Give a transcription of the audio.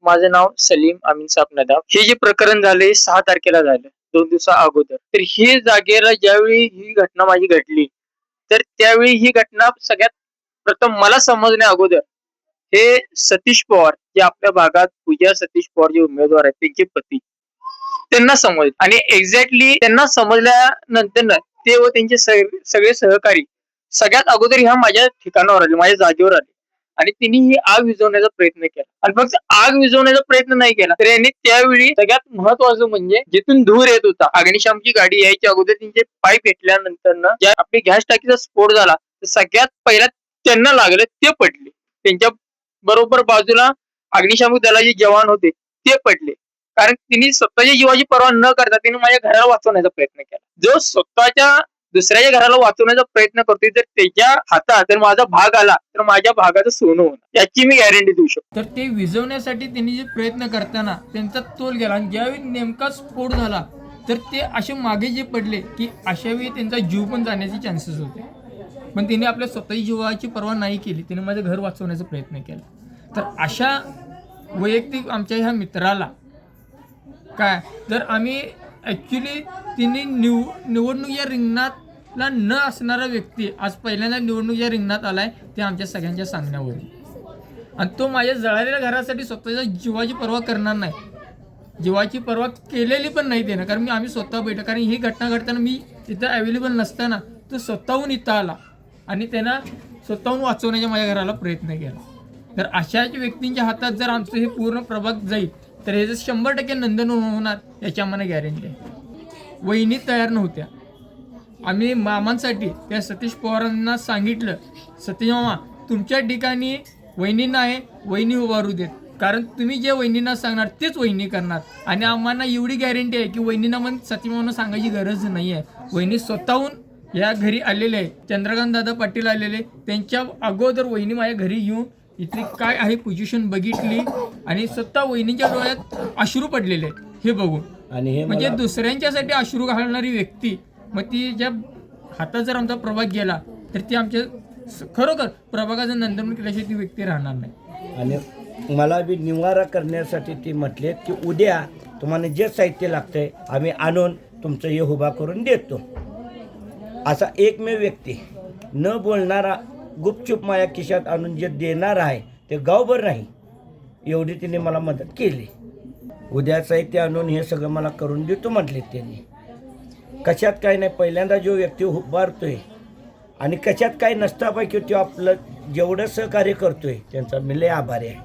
माझं नाव सलीम अमीन साब नदाब. हे जे प्रकरण झाले 6 तारखेला झालं, 2 दिवसा अगोदर. तर ही जागेला ज्यावेळी ही घटना माझी घडली, तर त्यावेळी ही घटना सगळ्यात प्रथम मला समजण्या अगोदर हे सतीश पवार जे आपल्या भागात पूजा सतीश पवार जे उमेदवार आहेत त्यांचे पती त्यांना समजले आणि एक्झॅक्टली त्यांना समजल्यानंतर ते व त्यांचे सगळे सहकारी सगळ्यात अगोदर ह्या माझ्या ठिकाणावर आले, माझ्या जागेवर आले आणि त्यांनी ही आग विझवण्याचा प्रयत्न केला आणि फक्त आग विझवण्याचा प्रयत्न नाही केला तर यांनी त्यावेळी सगळ्यात महत्वाचं म्हणजे जिथून धूर येत होता अग्निशामची गाडी यायच्या अगोदर त्यांचे पाय पेटल्यानंतर ज्या आपली गॅस टाकीचा स्फोट झाला तर सगळ्यात पहिला त्यांना लागलं ते पडले. त्यांच्या बरोबर बाजूला अग्निशामक दलाचे जवान होते ते पडले कारण त्यांनी स्वतःच्या जीवाची पर्वा न करता त्यांनी माझ्या घराला वाचवण्याचा प्रयत्न केला. जो स्वतःच्या दुसऱ्याच्या घराला वाचवण्याचा प्रयत्न करतोय जर त्याच्या हातात जर माझा भाग आला तर माझ्या भागाचं सोनं होणार याची मी गॅरंटी देऊ शकतो. तर ते विझवण्यासाठी त्यांनी जे प्रयत्न करताना त्यांचा तोल गेला आणि ज्यावेळी नेमका स्फोट झाला तर ते असे मागे जे पडले की अशा वेळी त्यांचा जीव पण जाण्याचे चान्सेस होते. पण त्यांनी आपल्या स्वतःची जीवाची पर्वा नाही केली, त्यांनी माझं घर वाचवण्याचा प्रयत्न केला. तर अशा वैयक्तिक आमच्या ह्या मित्राला काय तर आम्ही ॲक्च्युली तिने निवडणूक या रिंगणातला न असणारा व्यक्ती आज पहिल्यांदा निवडणूक या रिंगणात आलाय ते आमच्या सगळ्यांच्या सांगण्यावरून आणि तो माझ्या जळालेल्या घरासाठी स्वतःच्या जीवाची पर्वा करणार नाही, जीवाची पर्वा केलेली पण नाही त्यानं कारण आम्ही स्वतः बैठक कारण ही घटना घडताना मी तिथं अवेलेबल नसताना तो स्वतःहून इथं आला आणि त्यानं स्वतःहून वाचवण्याच्या माझ्या घराला प्रयत्न केला. तर अशाच व्यक्तींच्या हातात जर आमचं हे पूर्ण प्रभाग जाईल तर हे जर 100% नंदन होणार याची आम्हाला गॅरंटी आहे. वहिनी तयार नव्हत्या, आम्ही मामांसाठी त्या सतीश पवारांना सांगितलं सतीश मामा तुमच्या ठिकाणी वहिनींना आहे वहिनी उभारू देत कारण तुम्ही जे वहिनींना सांगणार तेच वहिनी करणार आणि आम्हाला एवढी गॅरंटी आहे की वहिनींना पण सतीश मामांना सांगायची गरज नाही आहे. वहिनी स्वतःहून या घरी आलेले आहे, चंद्रकांत दादा पाटील आलेले त्यांच्या अगोदर वहिनी माझ्या घरी येऊन इथली काय आहे पोझिशन बघितली आणि स्वतः वहिनीच्या डोळ्यात अश्रू पडलेले आहेत हे बघून आणि हे म्हणजे दुसऱ्यांच्यासाठी अश्रू घालणारी व्यक्ती मग ती ज्या हातात जर आमचा प्रभाग गेला तर ती आमच्या खरोखर प्रभागाचं नंदन केल्याशिवाय ती व्यक्ती राहणार नाही. आणि मला बी निवारा करण्यासाठी ती म्हटले की उद्या तुम्हाला जे साहित्य लागतंय आम्ही आणून तुमचं हे उभा करून देतो. असा एकमेव व्यक्ती न बोलणारा गुपचूप माझ्या खिशात आणून जे देणार आहे ते गावभर नाही एवढी तिने मला मदत केली. उद्या साहित्य आणून हे सगळं मला करून देतो म्हटले त्यांनी. कशात काही नाही, पहिल्यांदा जो व्यक्ती उभारतोय आणि कशात काही नसतापैकी तो आपलं जेवढं सहकार्य करतोय त्यांचा मी लय आभारी आहे.